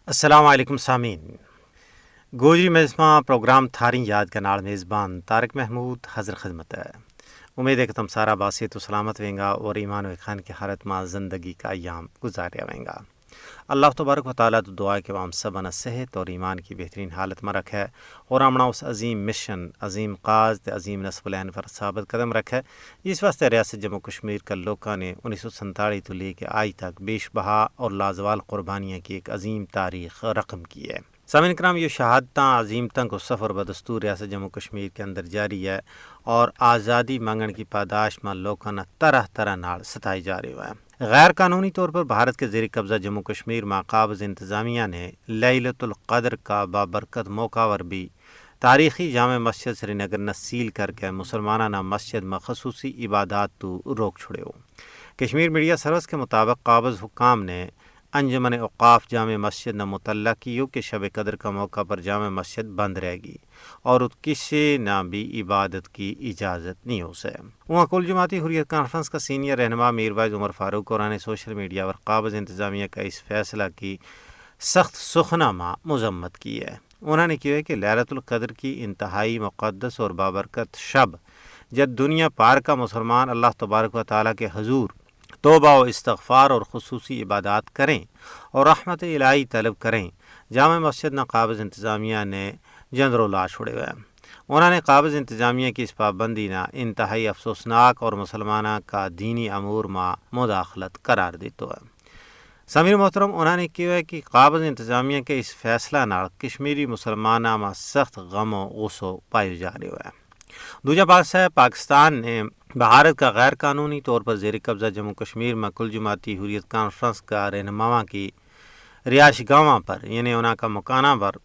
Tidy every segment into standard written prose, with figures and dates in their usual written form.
السلام علیکم سامعین، گوجری مجسمہ پروگرام تھاری یاد کا نال میزبان طارق محمود حضر خدمت ہے۔ امید ہے کہ تم سارا باسط و سلامت ویں گا اور ایمان و خان کی حالت میں زندگی کا ایام گزاریا ویں گا۔ اللہ تبارک و تعالیٰ تو دعا کہ ہم سبنا صحت اور ایمان کی بہترین حالت میں رکھے اور ہمنا اس عظیم مشن، عظیم قاز تے عظیم نصب العین پر ثابت قدم رکھے۔ اس واسطے ریاست جموں کشمیر کا لوگوں نے 1947 تو لے کے آج تک بیش بہا اور لازوال قربانیاں کی ایک عظیم تاریخ رقم کی ہے۔ سامعین کرام، یہ شہادتاں عظیمتاں کو سفر بدستور ریاست جموں کشمیر کے اندر جاری ہے اور آزادی منگن کی پاداش میں لوگوں نے طرح طرح نال ستائی جا رہے ہوئے ہیں۔ غیر قانونی طور پر بھارت کے زیر قبضہ جموں کشمیر میں قابض انتظامیہ نے لیلۃ القدر کا بابرکت موقع پر بھی تاریخی جامع مسجد سری نگر نے سیل کر کے مسلمانانہ مسجد میں خصوصی عبادات تو روک چھڑے ہو۔ کشمیر میڈیا سروس کے مطابق قابض حکام نے انجمن اوقاف جامع مسجد نے مطلع کیو کہ شب قدر کا موقع پر جامع مسجد بند رہے گی اور کسی نہ بھی عبادت کی اجازت نہیں ہو سکے۔ وہاں کل جماعتی حریت کانفرنس کا سینئر رہنما میر وائز عمر فاروق اور نے سوشل میڈیا پر قابض انتظامیہ کا اس فیصلہ کی سخت سخنامہ مذمت کی ہے۔ انہوں نے کہا کہ لیلۃ القدر کی انتہائی مقدس اور بابرکت شب جب دنیا پار کا مسلمان اللہ تبارک و تعالیٰ کے حضور توبہ و استغفار اور خصوصی عبادات کریں اور رحمت الہی طلب کریں، جامع مسجد نہ قابض انتظامیہ نے جندرو لا چھوڑے ہوئے ہیں۔ انہوں نے قابض انتظامیہ کی اس پابندی نہ انتہائی افسوسناک اور مسلمانہ کا دینی امور میں مداخلت قرار دیتا ہے۔ سمیر محترم، انہوں نے کہا کہ قابض انتظامیہ کے اس فیصلہ نال کشمیری مسلمانہ میں سخت غم و غصو پائے جا رہے ہوئے ہیں۔ دوجا پاس ہے، پاکستان نے بھارت کا غیر قانونی طور پر زیر قبضہ جموں کشمیر میں کل جماعتی حریت کانفرنس کا رہنما کی رہائش گاہوں پر یعنی انہاں کا مکانہ پر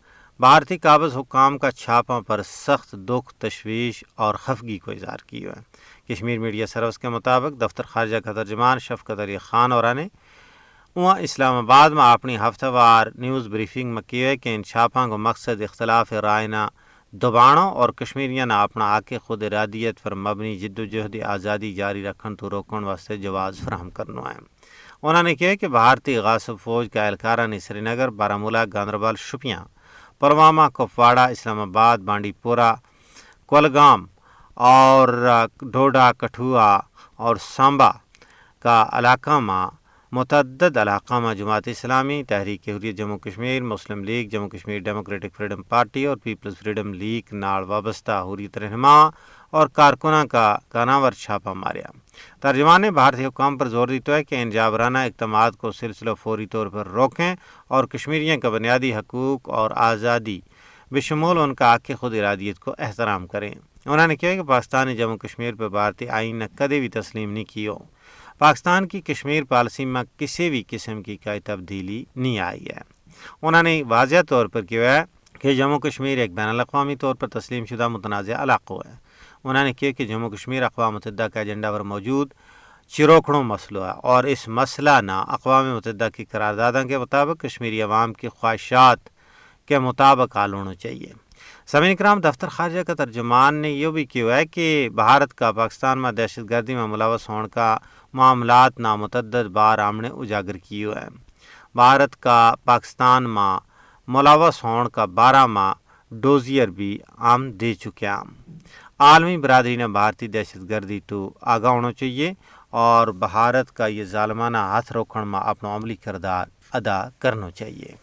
بھارتی قابض حکام کا چھاپوں پر سخت دکھ، تشویش اور خفگی کو اظہار کیا ہے۔ کشمیر میڈیا سروس کے مطابق دفتر خارجہ کا ترجمان شفقت علی خان اور نے وہاں اسلام آباد میں اپنی ہفتہ وار نیوز بریفنگ میں کیا ہے کہ ان چھاپوں کو مقصد اختلاف رائے نہ دباڑوں اور کشمیریاں نہ اپنا آکے خود ارادیت پر مبنی جد و جہد آزادی جاری رکھن تو روکن واسطے جواز فراہم کرنا ہے۔ انہوں نے کہا کہ بھارتی غاصب فوج کا اہلکارہ نے سری نگر، بارہمولہ، گاندربل، شوپیاں، پلوامہ، کپواڑہ، اسلام آباد، بانڈی پورہ، کولگام اور ڈوڈا، کٹھوعہ اور سامبا کا علاقہ میں متعدد علاقہ میں Jamaat Islami, Tehreek Hurriyat Jammu Kashmir, Muslim League, Jammu Kashmir democratic freedom party اور پیپلز فریڈم لیگ نال وابستہ حریت رہنما اور کارکنوں کا گاناور چھاپا ماریا۔ ترجمان نے بھارتی حکام پر زور دیتا ہے کہ ان جابرانہ اقدامات کو سلسلہ فوری طور پر روکیں اور کشمیریوں کا بنیادی حقوق اور آزادی بشمول ان کا آکے خود ارادیت کو احترام کریں۔ انہوں نے کہا کہ پاکستان نے جموں کشمیر پر بھارتی آئین نے کدے بھی تسلیم نہیں کیو۔ پاکستان کی کشمیر پالیسی میں کسی بھی قسم کی کوئی تبدیلی نہیں آئی ہے۔ انہوں نے واضح طور پر کہا ہے کہ جموں کشمیر ایک بین الاقوامی طور پر تسلیم شدہ متنازع علاقہ ہے۔ انہوں نے کہا کہ جموں کشمیر اقوام متحدہ کا ایجنڈا پر موجود چروکھڑوں مسئلہ ہے اور اس مسئلہ نہ اقوام متحدہ کی قراردادوں کے مطابق کشمیری عوام کی خواہشات کے مطابق حل ہونا چاہیے۔ سامعین کرام، دفتر خارجہ کا ترجمان نے یہ بھی کیا ہے کہ بھارت کا پاکستان میں دہشت گردی میں ملوث ہونے کا معاملات نامتعدد بار آمنے اجاگر کیے ہیں۔ بھارت کا پاکستان میں ملوث ہونے کا 12 ماہ ڈوزیئر بھی عام دے چکے ہیں۔ عالمی برادری نے بھارتی دہشت گردی تو آگاہ ہونا چاہیے اور بھارت کا یہ ظالمانہ ہاتھ روکنے میں اپنا عملی کردار ادا کرنا چاہیے۔